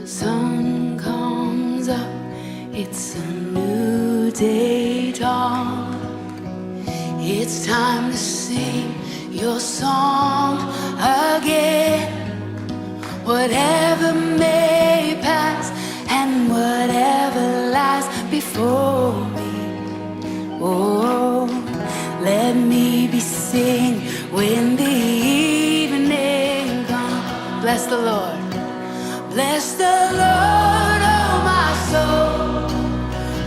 sun comes up, it's a new day dawn. It's time to sing your song again. Whatever may pass and whatever lies before me, oh, let me be singing when the evening comes. Bless the Lord. Bless the Lord, oh my soul,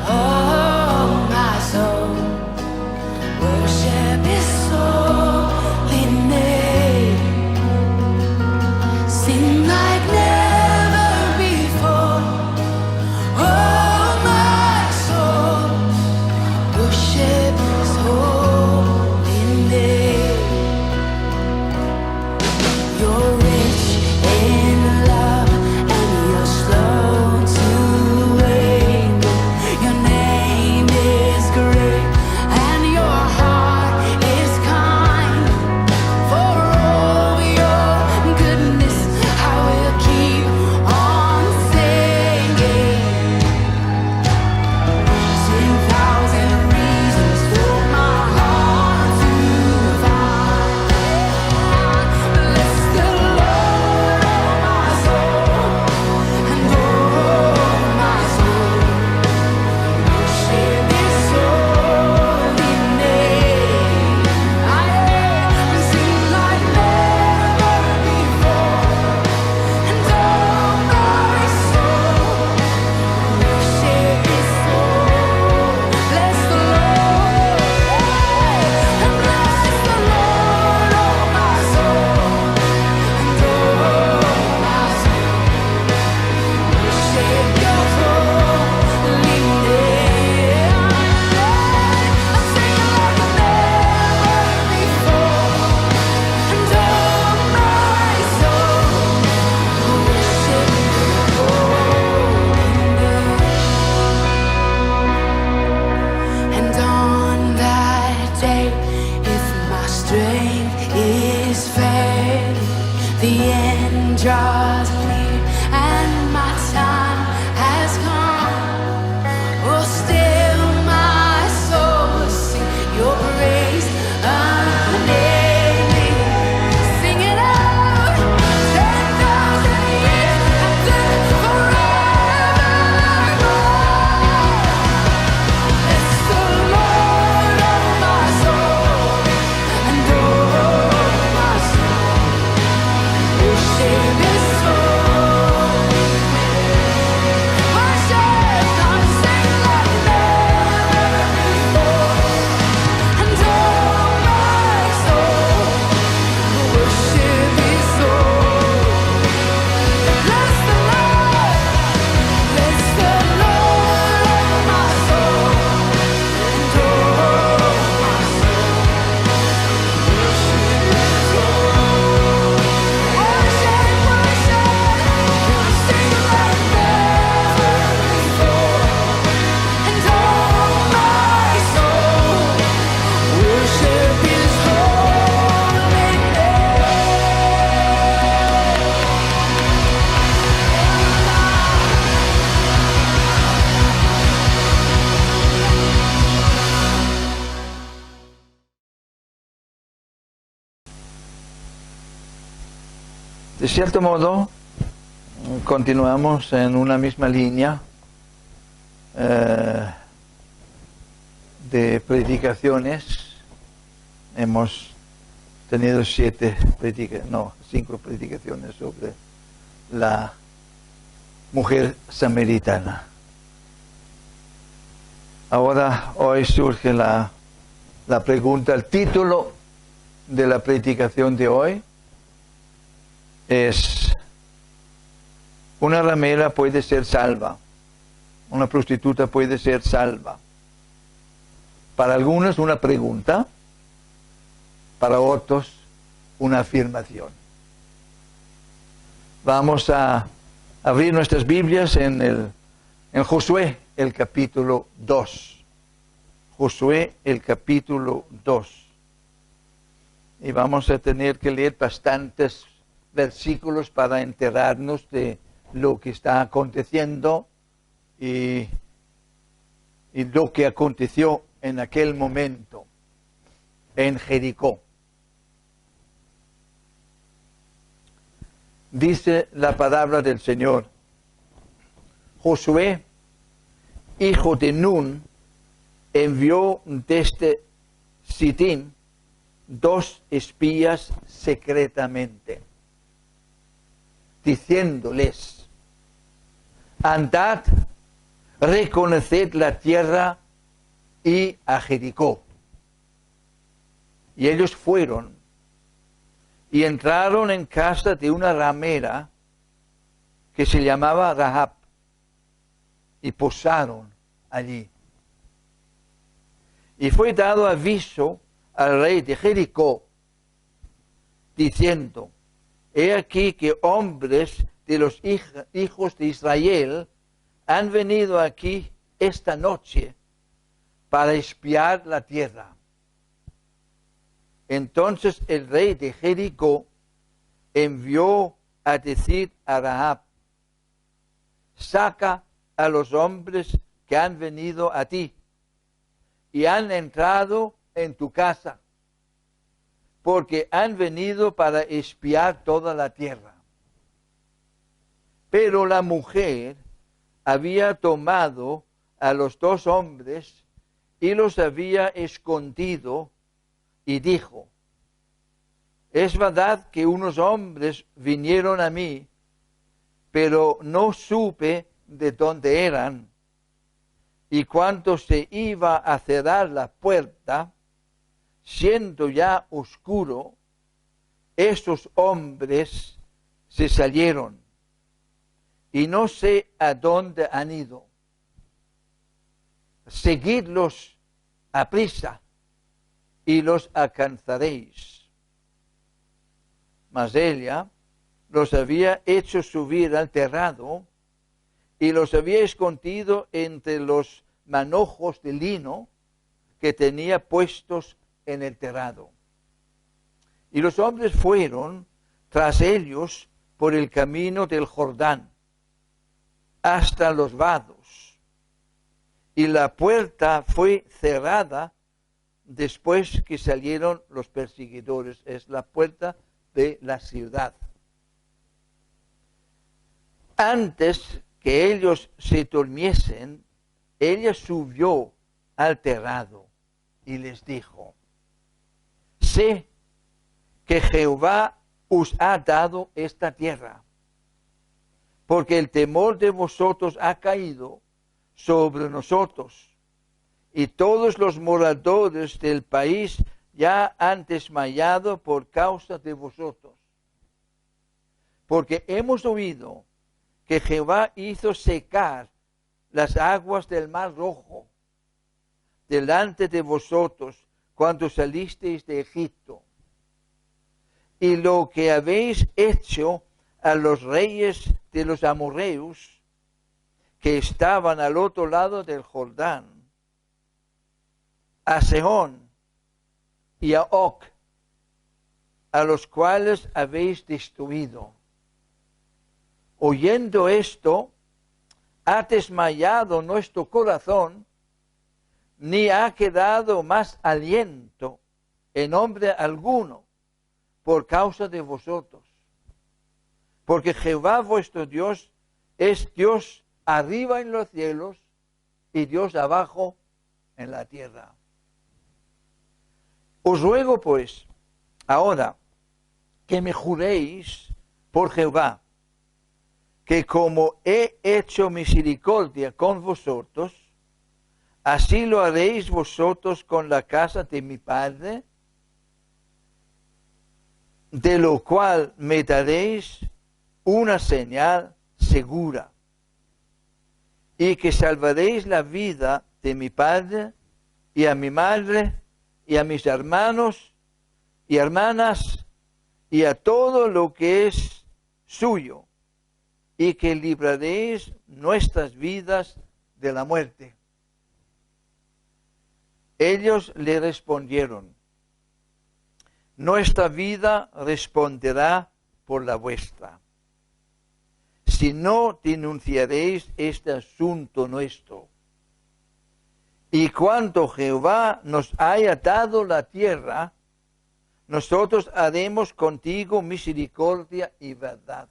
oh my soul. Worship His holy name. Sing like never before, oh my soul. Worship His holy name. You're rich in love. De cierto modo, continuamos en una misma línea de predicaciones. Hemos tenido 5 predicaciones sobre la mujer samaritana. Ahora, hoy surge la pregunta, el título de la predicación de hoy es: una ramera puede ser salva, una prostituta puede ser salva. Para algunos una pregunta, para otros una afirmación. Vamos a abrir nuestras Biblias en Josué, el capítulo 2. Josué, el capítulo 2. Y vamos a tener que leer bastantes versículos para enterarnos de lo que está aconteciendo y lo que aconteció en aquel momento en Jericó. Dice la palabra del Señor: Josué, hijo de Nun, envió desde Sitín 2 espías secretamente, diciéndoles: andad, reconoced la tierra y a Jericó. Y ellos fueron y entraron en casa de una ramera que se llamaba Rahab y posaron allí. Y fue dado aviso al rey de Jericó, diciendo: he aquí que hombres de los hijos de Israel han venido aquí esta noche para espiar la tierra. Entonces el rey de Jericó envió a decir a Rahab: saca a los hombres que han venido a ti y han entrado en tu casa, porque han venido para espiar toda la tierra. Pero la mujer había tomado a los 2 hombres y los había escondido, y dijo: es verdad que unos hombres vinieron a mí, pero no supe de dónde eran. Y cuando se iba a cerrar la puerta, siendo ya oscuro, esos hombres se salieron, y no sé a dónde han ido. Seguidlos a prisa y los alcanzaréis. Mas ella los había hecho subir al terrado y los había escondido entre los manojos de lino que tenía puestos en el terrado. Y los hombres fueron tras ellos por el camino del Jordán hasta los vados, y la puerta fue cerrada después que salieron los perseguidores. Es la puerta de la ciudad. Antes que ellos se durmiesen, ella subió al terrado y les dijo: sé que Jehová os ha dado esta tierra, porque el temor de vosotros ha caído sobre nosotros, y todos los moradores del país ya han desmayado por causa de vosotros. Porque hemos oído que Jehová hizo secar las aguas del Mar Rojo delante de vosotros cuando salisteis de Egipto, y lo que habéis hecho a los reyes de los amorreos que estaban al otro lado del Jordán, a Sehón y a Og, a los cuales habéis destruido. Oyendo esto, ha desmayado nuestro corazón, ni ha quedado más aliento en hombre alguno por causa de vosotros. Porque Jehová vuestro Dios es Dios arriba en los cielos y Dios abajo en la tierra. Os ruego pues ahora que me juréis por Jehová, que como he hecho misericordia con vosotros, así lo haréis vosotros con la casa de mi padre, de lo cual me daréis una señal segura, y que salvaréis la vida de mi padre y a mi madre y a mis hermanos y hermanas y a todo lo que es suyo, y que libraréis nuestras vidas de la muerte. Ellos le respondieron: nuestra vida responderá por la vuestra. si no denunciaréis este asunto nuestro. Y cuanto Jehová nos haya dado la tierra, nosotros haremos contigo misericordia y verdad.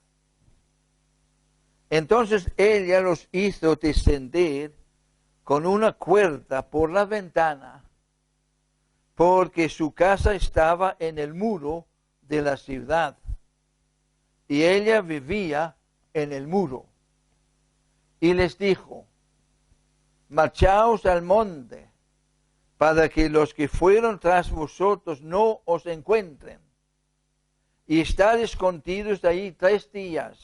Entonces ella los hizo descender con una cuerda por la ventana, porque su casa estaba en el muro de la ciudad, y ella vivía en el muro. Y les dijo: marchaos al monte, para que los que fueron tras vosotros no os encuentren, y estad escondidos ahí 3 días,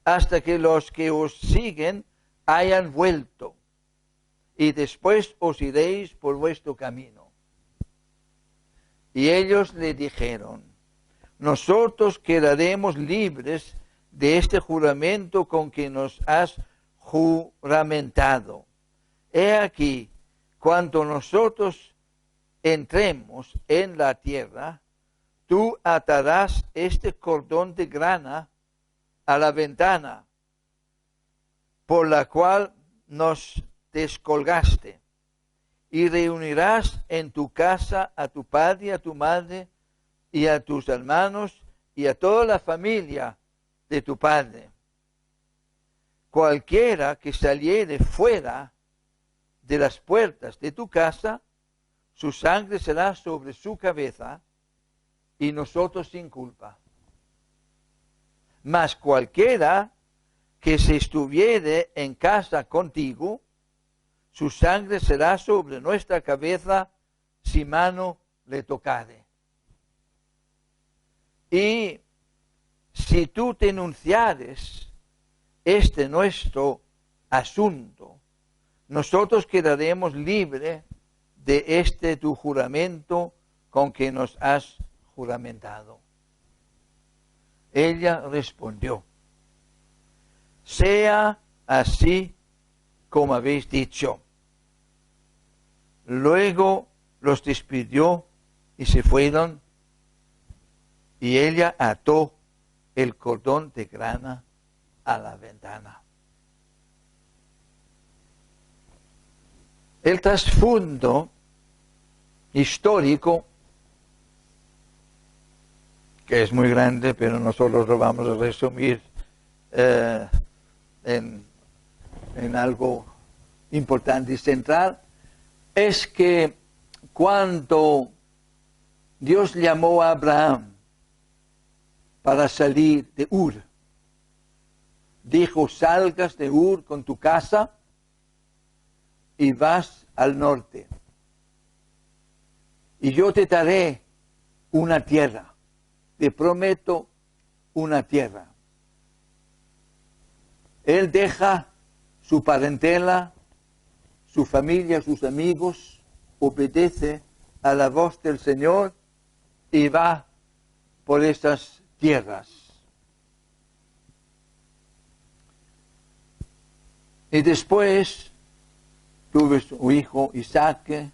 hasta que los que os siguen hayan vuelto, y después os iréis por vuestro camino. Y ellos le dijeron: nosotros quedaremos libres de este juramento con que nos has juramentado. He aquí, cuando nosotros entremos en la tierra, tú atarás este cordón de grana a la ventana, por la cual nos descolgaste, y reunirás en tu casa a tu padre y a tu madre, y a tus hermanos, y a toda la familia de tu padre. Cualquiera que saliere fuera de las puertas de tu casa, su sangre será sobre su cabeza, y nosotros sin culpa. Mas cualquiera que se estuviere en casa contigo, su sangre será sobre nuestra cabeza, si mano le tocare. Y si tú denunciares este nuestro asunto, nosotros quedaremos libres de este tu juramento con que nos has juramentado. Ella respondió: sea así como habéis dicho. Luego los despidió y se fueron, y ella ató el cordón de grana a la ventana. El trasfondo histórico, que es muy grande, pero nosotros lo vamos a resumir en algo importante y central, es que cuando Dios llamó a Abraham para salir de Ur, dijo: salgas de Ur con tu casa y vas al norte, y yo te daré una tierra, te prometo una tierra. Él deja su parentela, su familia, sus amigos, obedece a la voz del Señor y va por esas tierras. Y después tuve su hijo Isaac,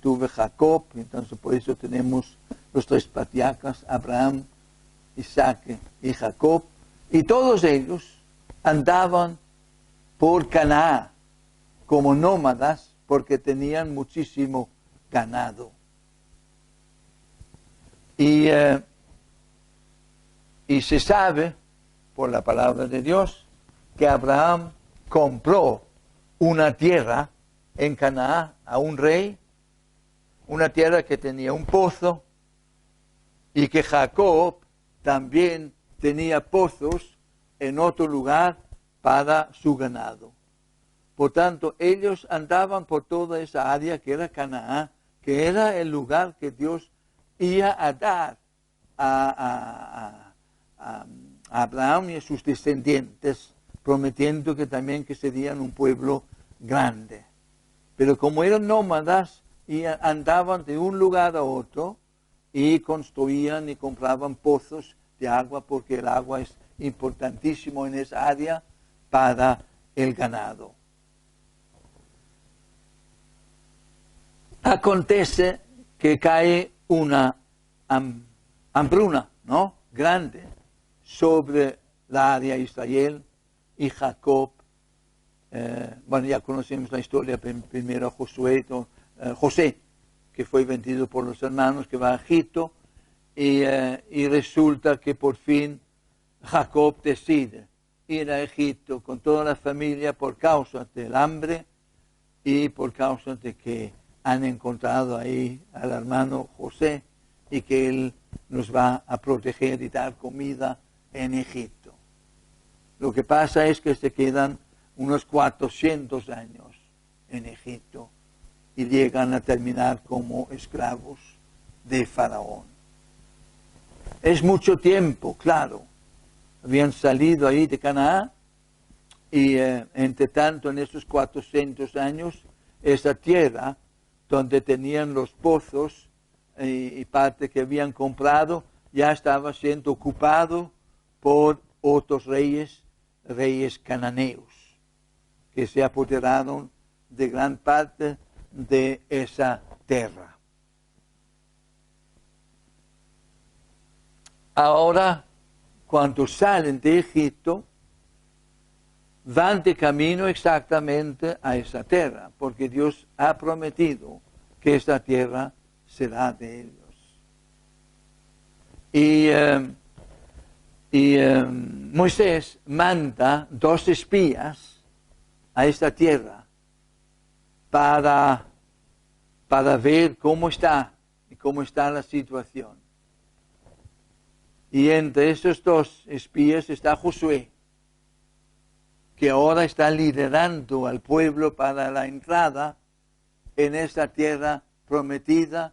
tuve Jacob, entonces por eso tenemos los 3 patriarcas, Abraham, Isaac y Jacob, y todos ellos andaban por Canaán como nómadas porque tenían muchísimo ganado. Y se sabe, por la palabra de Dios, que Abraham compró una tierra en Canaán a un rey, una tierra que tenía un pozo, y que Jacob también tenía pozos en otro lugar para su ganado. Por tanto, ellos andaban por toda esa área que era Canaán, que era el lugar que Dios iba a dar a Abraham y a sus descendientes, prometiendo que también que serían un pueblo grande. Pero como eran nómadas y andaban de un lugar a otro y construían y compraban pozos de agua, porque el agua es importantísimo en esa área para el ganado. Acontece que cae una hambruna, ¿no?, grande sobre la área de Israel, y Jacob, bueno, ya conocemos la historia, primero José, que fue vendido por los hermanos, que va a Egipto, y resulta que por fin Jacob decide ir a Egipto con toda la familia por causa del hambre y por causa de que han encontrado ahí al hermano José y que él nos va a proteger y dar comida en Egipto. Lo que pasa es que se quedan unos 400 años en Egipto y llegan a terminar como esclavos de Faraón. Es mucho tiempo, claro. Habían salido ahí de Canaán y entre tanto en esos 400 años esa tierra donde tenían los pozos y parte que habían comprado ya estaba siendo ocupado por otros reyes cananeos, que se apoderaron de gran parte de esa tierra. Ahora, cuando salen de Egipto, van de camino exactamente a esa tierra, porque Dios ha prometido que esa tierra será de ellos. Moisés manda 2 espías a esta tierra para ver cómo está la situación. Y entre esos 2 espías está Josué, que ahora está liderando al pueblo para la entrada en esta tierra prometida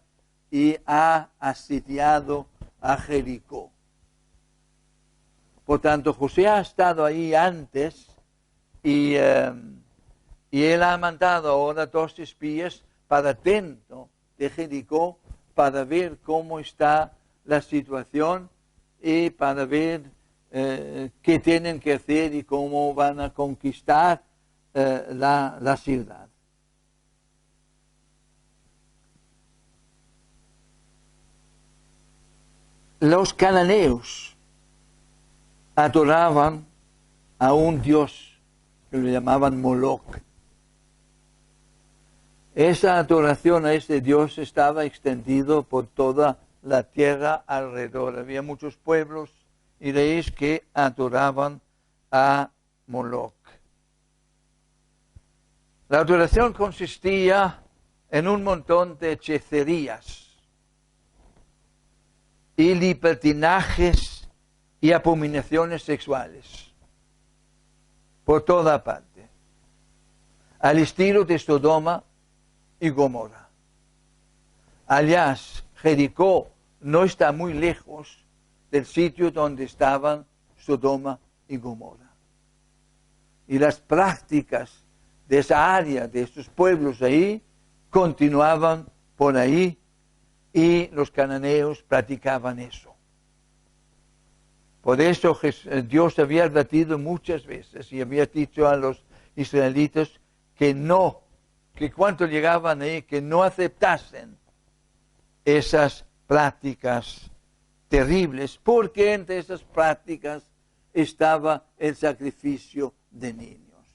y ha asediado a Jericó. Por tanto, Josué ha estado ahí antes y él ha mandado ahora 2 espías para dentro de Jericó para ver cómo está la situación y para ver qué tienen que hacer y cómo van a conquistar la ciudad. Los cananeos adoraban a un dios que le llamaban Moloch. Esa adoración a ese dios estaba extendido por toda la tierra alrededor. Había muchos pueblos y reyes que adoraban a Moloch. La adoración consistía en un montón de hechicerías y libertinajes y abominaciones sexuales por toda parte, al estilo de Sodoma y Gomorra. Allá, Jericó no está muy lejos del sitio donde estaban Sodoma y Gomorra. Y las prácticas de esa área, de esos pueblos ahí, continuaban por ahí y los cananeos practicaban eso. Por eso Dios había advertido muchas veces y había dicho a los israelitas que cuando llegaban ahí, que no aceptasen esas prácticas terribles, porque entre esas prácticas estaba el sacrificio de niños.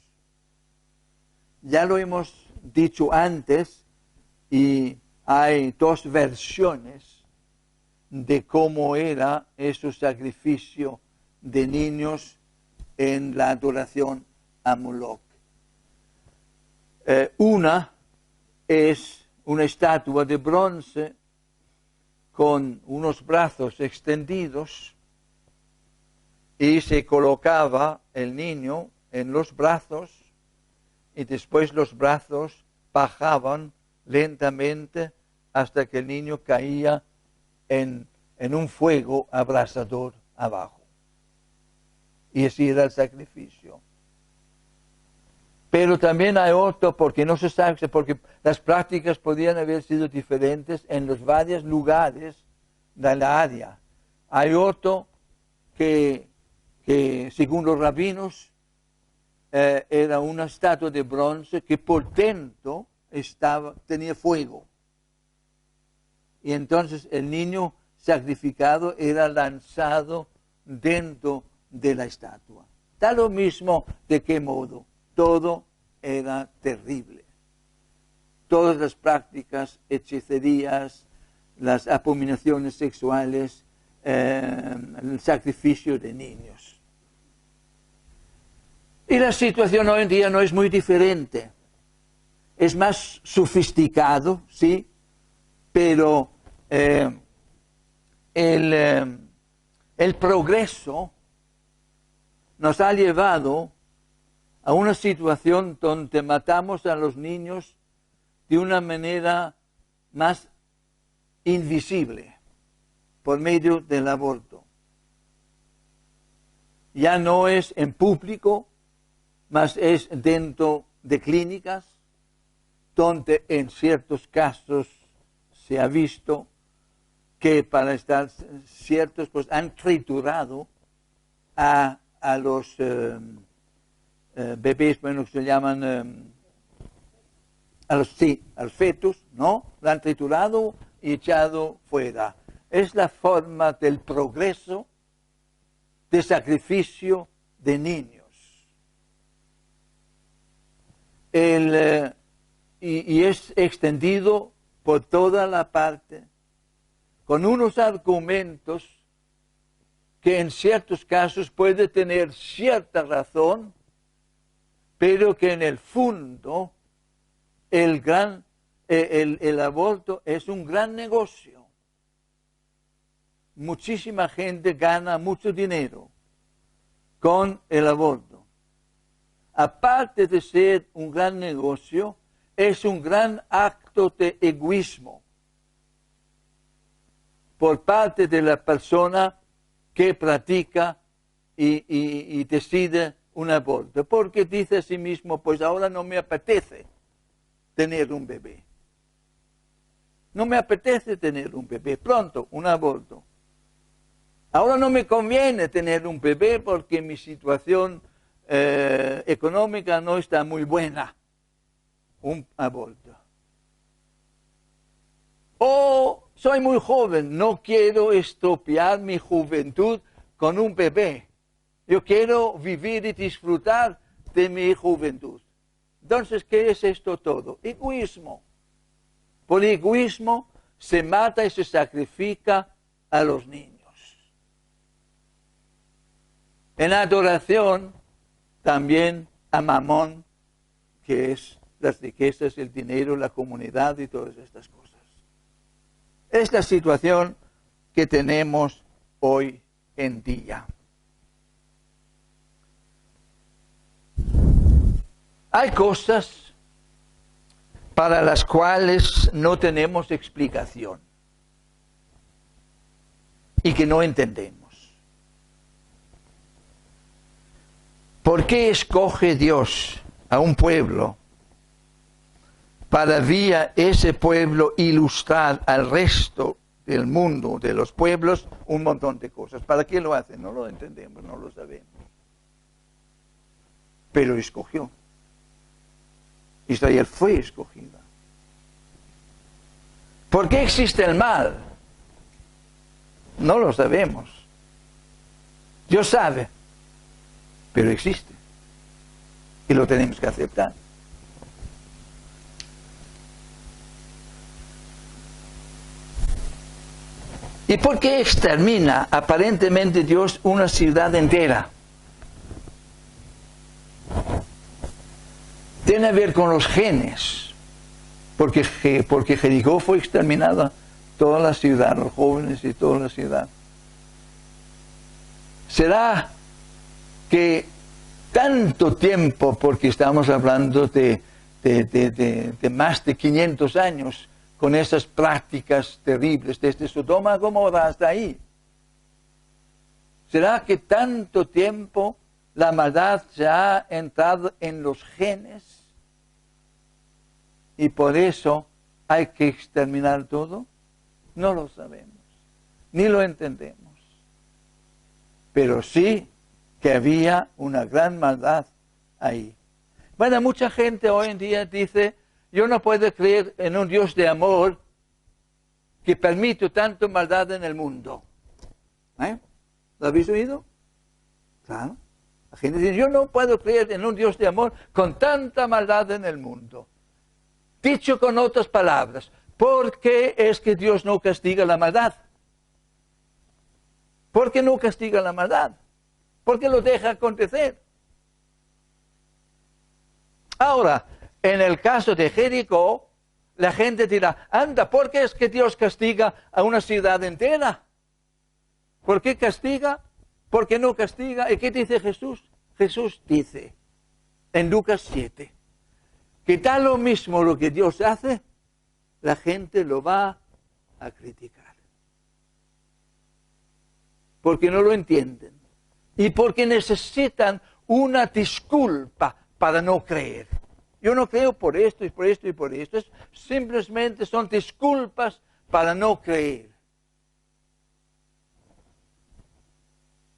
Ya lo hemos dicho antes y hay 2 versiones de cómo era ese sacrificio de niños en la adoración a Moloch. Una es una estatua de bronce con unos brazos extendidos y se colocaba el niño en los brazos y después los brazos bajaban lentamente hasta que el niño caía en un fuego abrasador abajo. Y ese era el sacrificio. Pero también hay otro, porque no se sabe, porque las prácticas podían haber sido diferentes en los varios lugares de la área. Hay otro que según los rabinos, era una estatua de bronce que por dentro tenía fuego. Y entonces el niño sacrificado era lanzado dentro de la estatua. Da lo mismo de qué modo, todo era terrible. Todas las prácticas, hechicerías, las abominaciones sexuales, el sacrificio de niños. Y la situación hoy en día no es muy diferente. Es más sofisticado, sí, pero el progreso nos ha llevado a una situación donde matamos a los niños de una manera más invisible, por medio del aborto. Ya no es en público, mas es dentro de clínicas, donde en ciertos casos se ha visto que para estar ciertos, pues han triturado a los bebés, bueno, que se llaman a los fetos, ¿no? Lo han triturado y echado fuera. Es la forma del progreso de sacrificio de niños. Y es extendido por toda la parte, con unos argumentos que en ciertos casos puede tener cierta razón, pero que en el fondo el aborto es un gran negocio. Muchísima gente gana mucho dinero con el aborto. Aparte de ser un gran negocio, es un gran acto de egoísmo por parte de la persona que practica y decide un aborto, porque dice a sí mismo, pues ahora no me apetece tener un bebé. No me apetece tener un bebé, pronto, un aborto. Ahora no me conviene tener un bebé porque mi situación económica no está muy buena. Un aborto. O soy muy joven, no quiero estropear mi juventud con un bebé. Yo quiero vivir y disfrutar de mi juventud. Entonces, ¿qué es esto todo? Egoísmo. Por egoísmo se mata y se sacrifica a los niños. En adoración también a Mamón, que es las riquezas, el dinero, la comunidad y todas estas cosas. Es la situación que tenemos hoy en día. Hay cosas para las cuales no tenemos explicación y que no entendemos. ¿Por qué escoge Dios a un pueblo para vía ese pueblo ilustrar al resto del mundo, de los pueblos, un montón de cosas? ¿Para qué lo hace? No lo entendemos, no lo sabemos. Pero escogió. Israel fue escogida. ¿Por qué existe el mal? No lo sabemos. Dios sabe, pero existe. Y lo tenemos que aceptar. ¿Y por qué extermina aparentemente Dios una ciudad entera? Tiene a ver con los genes, porque Jericó fue exterminada, toda la ciudad, los jóvenes y toda la ciudad. ¿Será que tanto tiempo, porque estamos hablando de más de 500 años, con esas prácticas terribles, desde Sodoma a Gomorra hasta ahí? ¿Será que tanto tiempo la maldad se ha entrado en los genes y por eso hay que exterminar todo? No lo sabemos, ni lo entendemos. Pero sí que había una gran maldad ahí. Bueno, mucha gente hoy en día dice, yo no puedo creer en un Dios de amor que permite tanta maldad en el mundo. ¿Lo habéis oído? ¿Sabe? La gente dice, yo no puedo creer en un Dios de amor con tanta maldad en el mundo. Dicho con otras palabras, ¿por qué es que Dios no castiga la maldad? ¿Por qué no castiga la maldad? ¿Por qué lo deja acontecer? Ahora, en el caso de Jericó, la gente dirá, anda, ¿por qué es que Dios castiga a una ciudad entera? ¿Por qué castiga? ¿Por qué no castiga? ¿Y qué dice Jesús? Jesús dice en Lucas 7, que da lo mismo lo que Dios hace, la gente lo va a criticar. Porque no lo entienden. Y porque necesitan una disculpa para no creer. Yo no creo por esto y por esto y por esto. Simplemente son disculpas para no creer.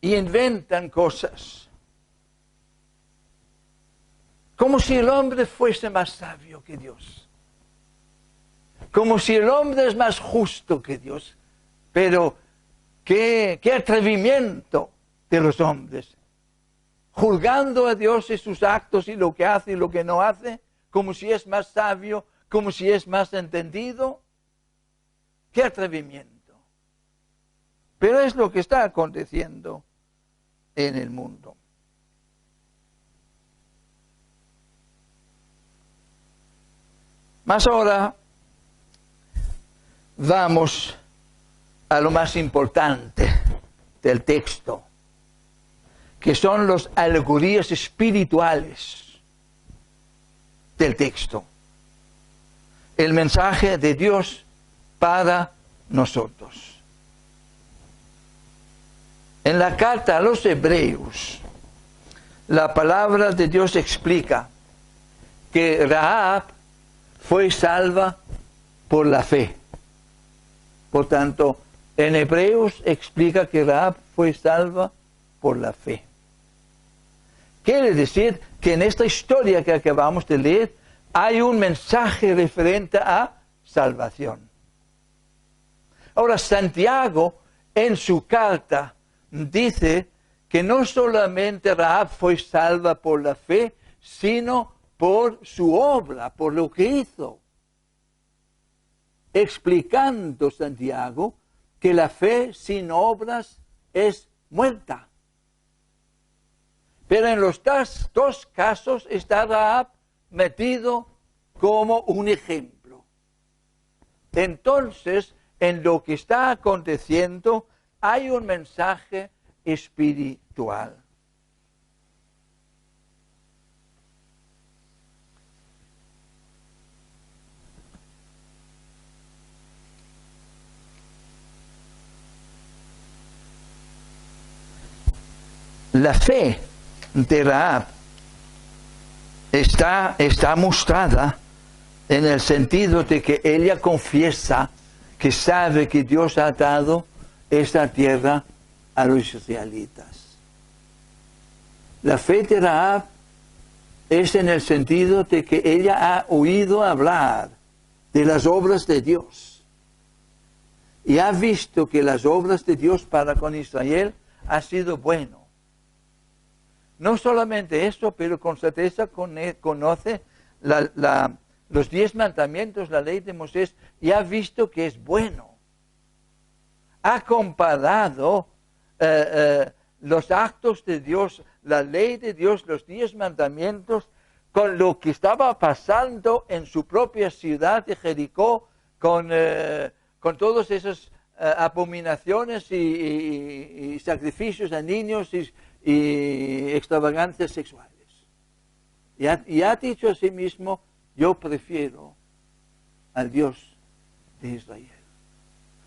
Y inventan cosas. Como si el hombre fuese más sabio que Dios. Como si el hombre es más justo que Dios. Pero qué atrevimiento de los hombres. Juzgando a Dios y sus actos y lo que hace y lo que no hace. Como si es más sabio, como si es más entendido. Qué atrevimiento. Pero es lo que está aconteciendo en el mundo. Mas ahora vamos a lo más importante del texto, que son las alegorías espirituales del texto. El mensaje de Dios para nosotros. En la carta a los Hebreos, la palabra de Dios explica que Rahab fue salva por la fe. Por tanto, en Hebreos explica que Rahab fue salva por la fe. Quiere decir que en esta historia que acabamos de leer hay un mensaje referente a salvación. Ahora, Santiago en su carta dice que no solamente Rahab fue salva por la fe, sino por su obra, por lo que hizo. Explicando Santiago que la fe sin obras es muerta. Pero en los dos casos está Rahab metido como un ejemplo. Entonces, en lo que está aconteciendo hay un mensaje espiritual. La fe de Rahab está mostrada en el sentido de que ella confiesa que sabe que Dios ha dado esta tierra a los israelitas. La fe de Rahab es en el sentido de que ella ha oído hablar de las obras de Dios y ha visto que las obras de Dios para con Israel ha sido bueno. No solamente eso, pero con certeza conoce los 10 mandamientos, la ley de Moisés, y ha visto que es bueno. Ha comparado los actos de Dios, la ley de Dios, los 10 mandamientos, con lo que estaba pasando en su propia ciudad de Jericó, con todas esas abominaciones y sacrificios a niños y extravagancias sexuales. Y ha dicho a sí mismo, yo prefiero al Dios de Israel.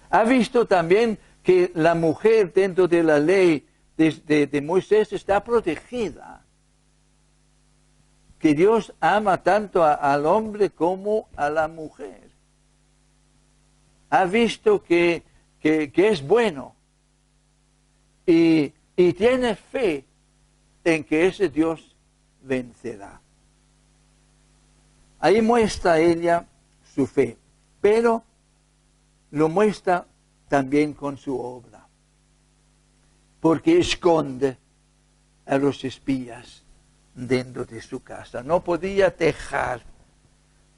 Ha visto también que la mujer dentro de la ley de Moisés está protegida. Que Dios ama tanto al hombre como a la mujer. Ha visto que es bueno. Y tiene fe en que ese Dios vencerá. Ahí muestra ella su fe, pero lo muestra también con su obra, porque esconde a los espías dentro de su casa. No podía dejar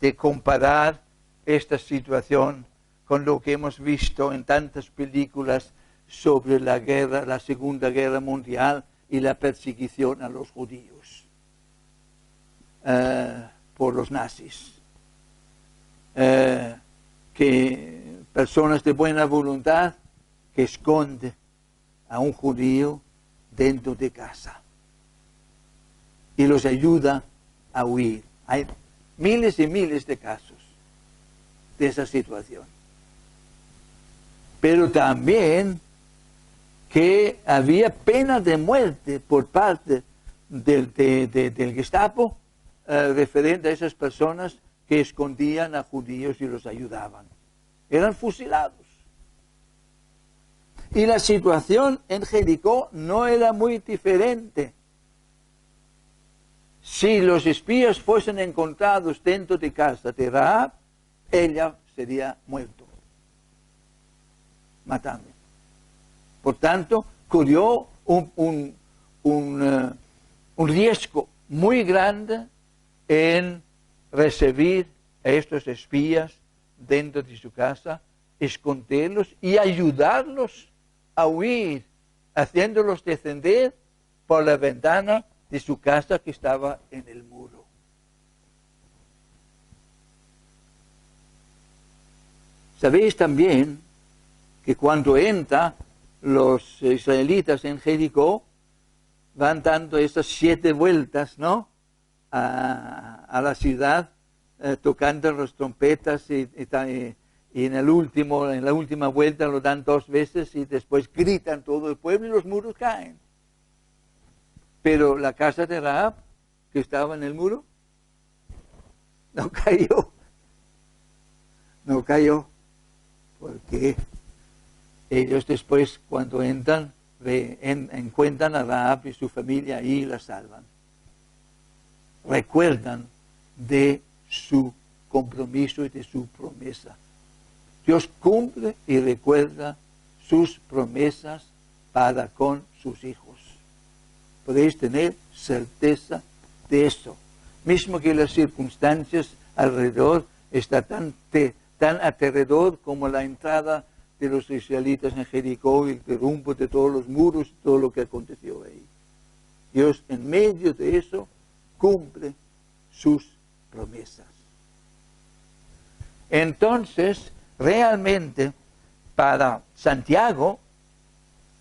de comparar esta situación con lo que hemos visto en tantas películas sobre la guerra, la Segunda Guerra Mundial y la persecución a los judíos por los nazis. Que personas de buena voluntad que esconden a un judío dentro de casa y los ayuda a huir. Hay miles y miles de casos de esa situación. Pero también que había pena de muerte por parte del Gestapo referente a esas personas que escondían a judíos y los ayudaban. Eran fusilados. Y la situación en Jericó no era muy diferente. Si los espías fuesen encontrados dentro de casa de Rahab, ella sería muerto, matando. Por tanto, corrió un riesgo muy grande en recibir a estos espías dentro de su casa, esconderlos y ayudarlos a huir, haciéndolos descender por la ventana de su casa que estaba en el muro. Sabéis también que cuando entran los israelitas en Jericó, van dando esas 7 vueltas, ¿no?, a la ciudad, tocando las trompetas y en la última vuelta lo dan 2 veces y después gritan todo el pueblo y los muros caen. Pero la casa de Rahab, que estaba en el muro, no cayó. No cayó. Porque ellos después, cuando entran, encuentran a Rahab y su familia ahí y la salvan. Recuerdan de su compromiso y de su promesa. Dios cumple y recuerda sus promesas para con sus hijos. Podéis tener certeza de eso. Mismo que las circunstancias alrededor están tan aterrador como la entrada de los israelitas en Jericó y el derrumbe de todos los muros y todo lo que aconteció ahí. Dios en medio de eso cumple sus promesas. Entonces, realmente, para Santiago,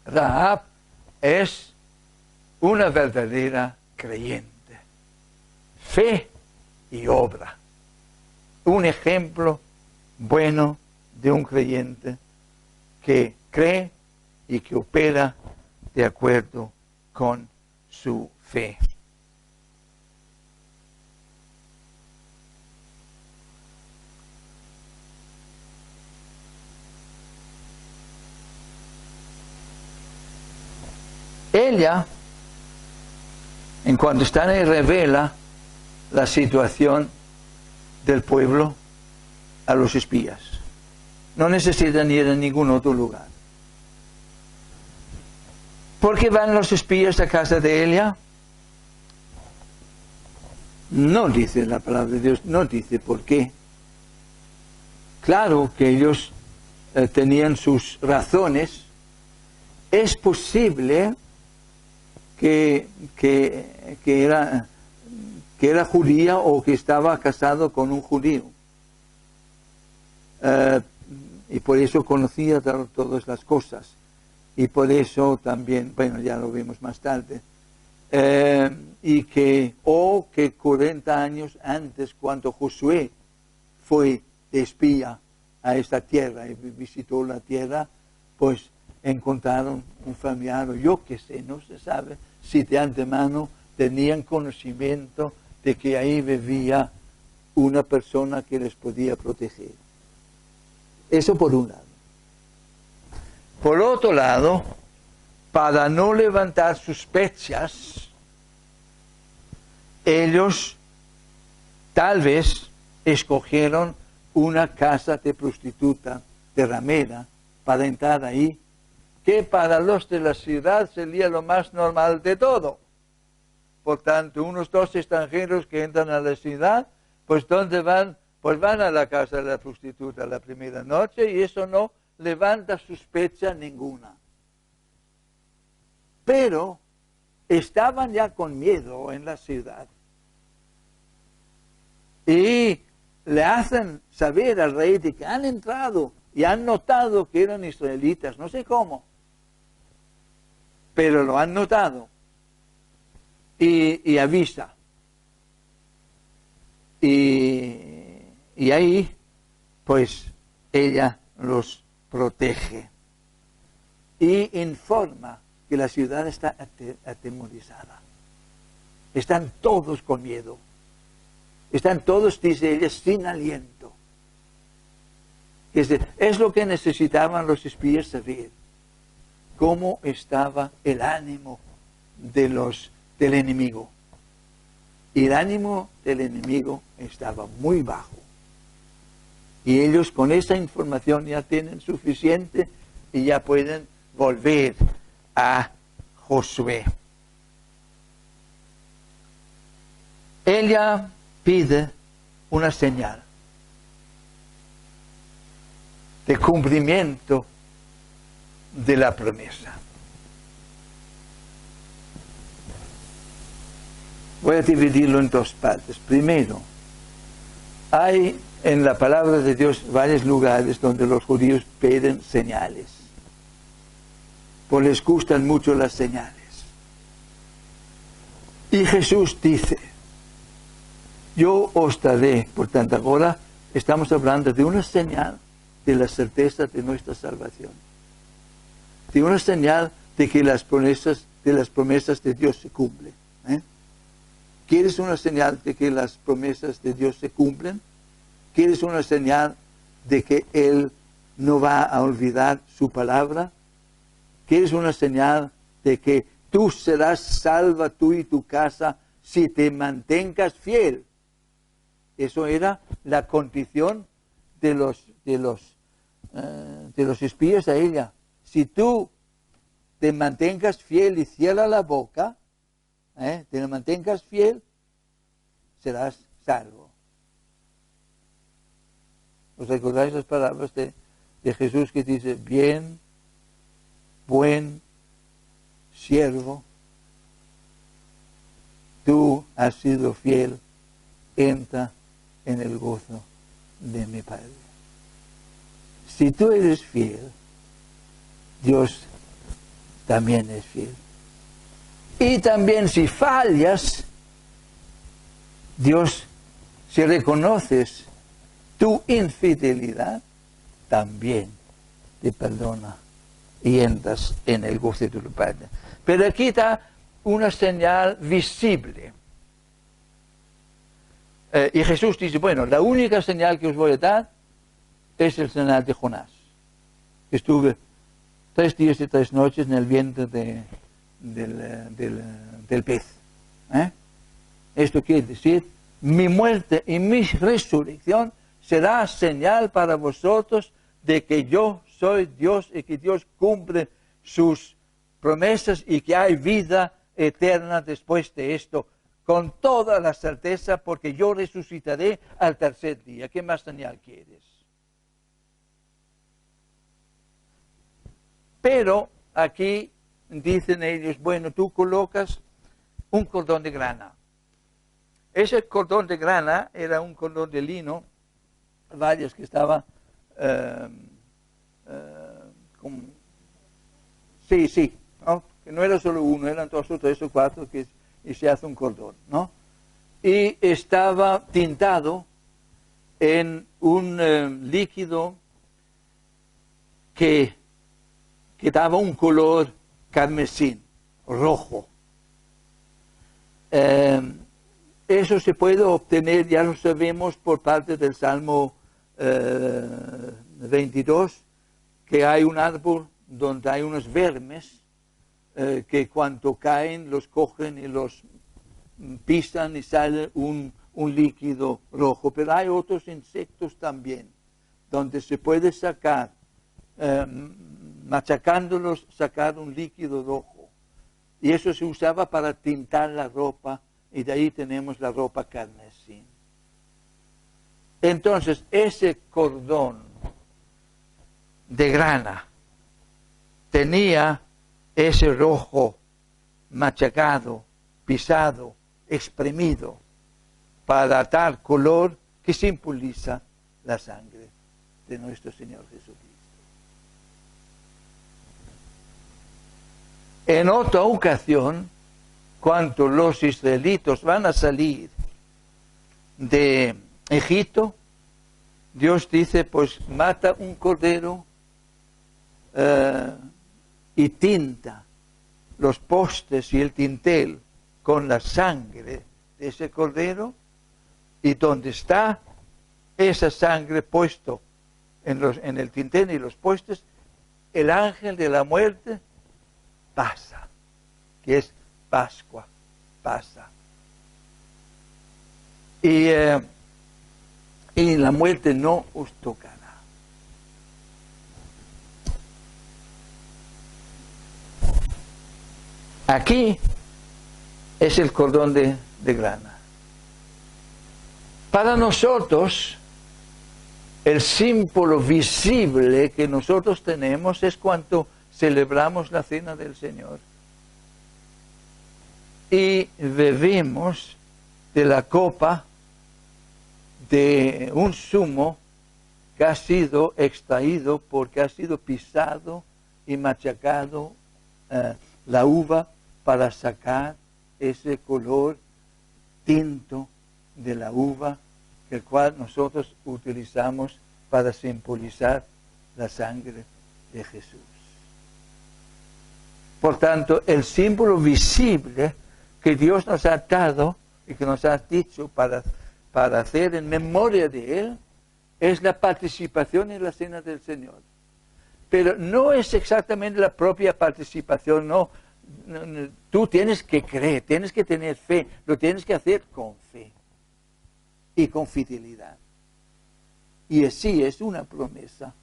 Rahab es una verdadera creyente. Fe y obra. Un ejemplo bueno de un creyente que cree y que opera de acuerdo con su fe. Ella, en cuanto está ahí, revela la situación del pueblo a los espías. No necesitan ir a ningún otro lugar. ¿Por qué van los espías a casa de Elia? No dice la palabra de Dios, no dice por qué. Claro que ellos tenían sus razones. Es posible que era judía o que estaba casado con un judío. Y por eso conocía todas las cosas. Y por eso también, bueno, ya lo vimos más tarde, que 40 años antes, cuando Josué fue de espía a esta tierra y visitó la tierra, pues encontraron un familiar, o yo qué sé, no se sabe si de antemano tenían conocimiento de que ahí vivía una persona que les podía proteger. Eso por un lado. Por otro lado, para no levantar sospechas, ellos tal vez escogieron una casa de prostituta, de ramera, para entrar ahí, que para los de la ciudad sería lo más normal de todo. Por tanto, unos 2 extranjeros que entran a la ciudad, pues ¿dónde van? Pues van a la casa de la prostituta la primera noche y eso no levanta sospecha ninguna. Pero estaban ya con miedo en la ciudad. Y le hacen saber al rey de que han entrado y han notado que eran israelitas, no sé cómo, pero lo han notado. Y avisa. Y ahí, pues, ella los protege. Y informa que la ciudad está atemorizada. Están todos con miedo. Están todos, dice ella, sin aliento. Es lo que necesitaban los espías saber. Cómo estaba el ánimo del enemigo. Y el ánimo del enemigo estaba muy bajo. Y ellos con esa información ya tienen suficiente y ya pueden volver a Josué. Ella pide una señal de cumplimiento de la promesa. Voy a dividirlo en 2 partes. Primero, hay en la palabra de Dios varios lugares donde los judíos piden señales. Pues les gustan mucho las señales. Y Jesús dice, yo os daré, por tanto ahora estamos hablando de una señal de la certeza de nuestra salvación. De una señal de que las promesas de Dios se cumplen. ¿Quieres una señal de que las promesas de Dios se cumplen? ¿Quieres una señal de que Él no va a olvidar su palabra? ¿Quieres una señal de que tú serás salva, tú y tu casa, si te mantengas fiel? Eso era la condición de los espías a ella. Si tú te mantengas fiel y cierra la boca, te mantengas fiel, serás salvo. ¿Os recordáis las palabras de Jesús que dice, bien, buen siervo, tú has sido fiel, entra en el gozo de mi Padre? Si tú eres fiel, Dios también es fiel. Y también si fallas, Dios, si reconoces tu infidelidad, también te perdona y entras en el gozo de tu Padre. Pero aquí está una señal visible. Y Jesús dice, bueno, la única señal que os voy a dar es el señal de Jonás. Estuve 3 días y 3 noches en el vientre del pez. Esto quiere decir, mi muerte y mi resurrección será señal para vosotros de que yo soy Dios y que Dios cumple sus promesas y que hay vida eterna después de esto, con toda la certeza, porque yo resucitaré al 3er día. ¿Qué más señal quieres? Pero aquí dicen ellos, bueno, tú colocas un cordón de grana. Ese cordón de grana era un cordón de lino, varios que estaban, ¿no? Que no era solo uno, eran 2 o 3 o 4 y se hace un cordón, ¿no? Y estaba tintado en un líquido que daba un color carmesí, rojo. Eso se puede obtener, ya lo sabemos, por parte del Salmo 22, que hay un árbol donde hay unos vermes que cuando caen los cogen y los pisan y sale un líquido rojo. Pero hay otros insectos también, donde se puede sacar, machacándolos, sacar un líquido rojo. y eso se usaba para tintar la ropa, y de ahí tenemos la ropa carmesí. Entonces, ese cordón de grana tenía ese rojo machacado, pisado, exprimido, para dar color que simboliza la sangre de nuestro Señor Jesucristo. En otra ocasión, cuando los israelitas van a salir de Egipto, Dios dice, pues mata un cordero y tinta los postes y el dintel con la sangre de ese cordero, y donde está esa sangre puesto en el dintel y los postes, el ángel de la muerte pasa, que es Pascua, pasa. Y la muerte no os tocará. Aquí es el cordón de grana. Para nosotros, el símbolo visible que nosotros tenemos es cuando celebramos la cena del Señor y bebemos de la copa de un zumo que ha sido extraído porque ha sido pisado y machacado la uva para sacar ese color tinto de la uva, el cual nosotros utilizamos para simbolizar la sangre de Jesús. Por tanto, el símbolo visible que Dios nos ha dado y que nos ha dicho para hacer en memoria de Él es la participación en la cena del Señor. Pero no es exactamente la propia participación, no. Tú tienes que creer, tienes que tener fe, lo tienes que hacer con fe y con fidelidad. Y así es una promesa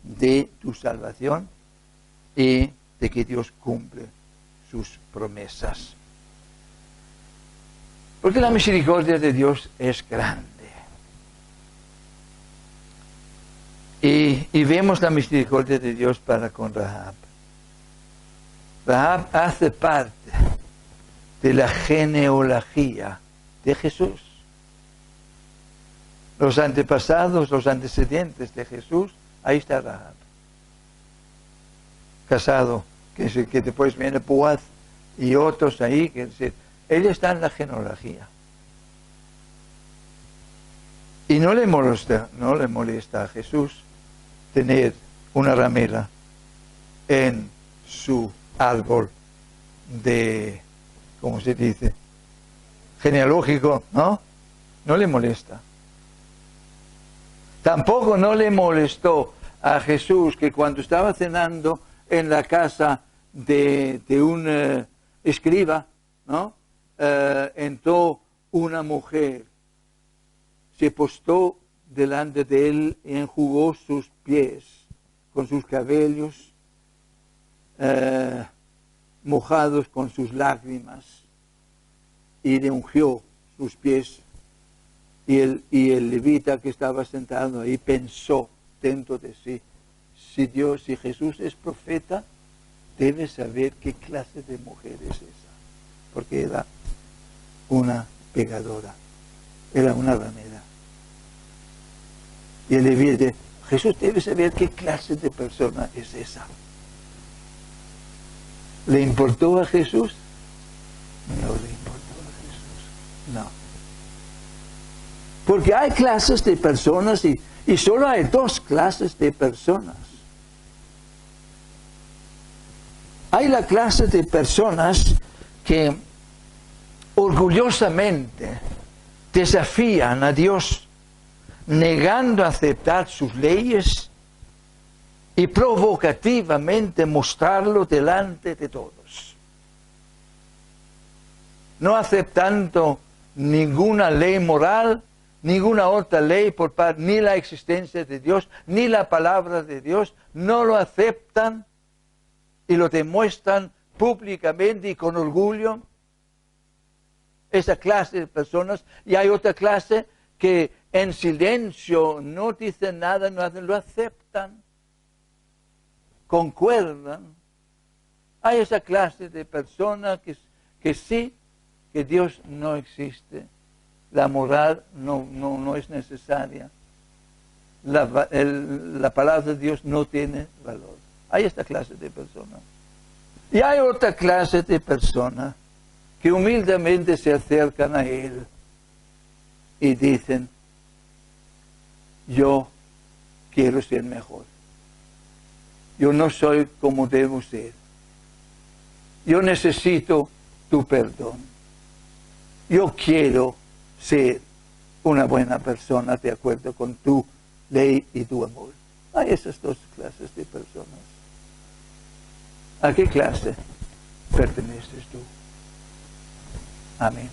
de tu salvación y de que Dios cumple sus promesas. Porque la misericordia de Dios es grande. Y vemos la misericordia de Dios para con Rahab. Rahab hace parte de la genealogía de Jesús. Los antepasados, los antecedentes de Jesús, ahí está Rahab. Casado, que después viene Boaz y otros ahí, que decir, ella está en la genealogía. Y no le molesta a Jesús tener una ramera en su árbol de, ¿cómo se dice? Genealógico, ¿no? No le molesta. Tampoco no le molestó a Jesús que cuando estaba cenando en la casa de un escriba, ¿no? Entró una mujer, se postó delante de él y enjugó sus pies con sus cabellos mojados con sus lágrimas y le ungió sus pies. Y el levita que estaba sentado ahí pensó dentro de sí, si Jesús es profeta, debe saber qué clase de mujer es esa, porque era una pecadora, era una ramera. Y el levita dice, Jesús debe saber qué clase de persona es esa. ¿Le importó a Jesús? No le importó a Jesús, no. Porque hay clases de personas y solo hay dos clases de personas. Hay la clase de personas que orgullosamente desafían a Dios, negando a aceptar sus leyes y provocativamente mostrarlo delante de todos. No aceptando ninguna ley moral, ninguna otra ley por parte, ni la existencia de Dios, ni la palabra de Dios, no lo aceptan y lo demuestran públicamente y con orgullo. Esa clase de personas. Y hay otra clase que en silencio no dicen nada, no hacen, lo aceptan, concuerdan. Hay esa clase de personas que sí, que Dios no existe. La moral no es necesaria. La palabra de Dios no tiene valor. Hay esta clase de personas. Y hay otra clase de personas que humildemente se acercan a Él y dicen, yo quiero ser mejor. Yo no soy como debo ser. Yo necesito tu perdón. Yo quiero ser una buena persona de acuerdo con tu ley y tu amor. Hay esas dos clases de personas. ¿A qué clase perteneces tú? Amén.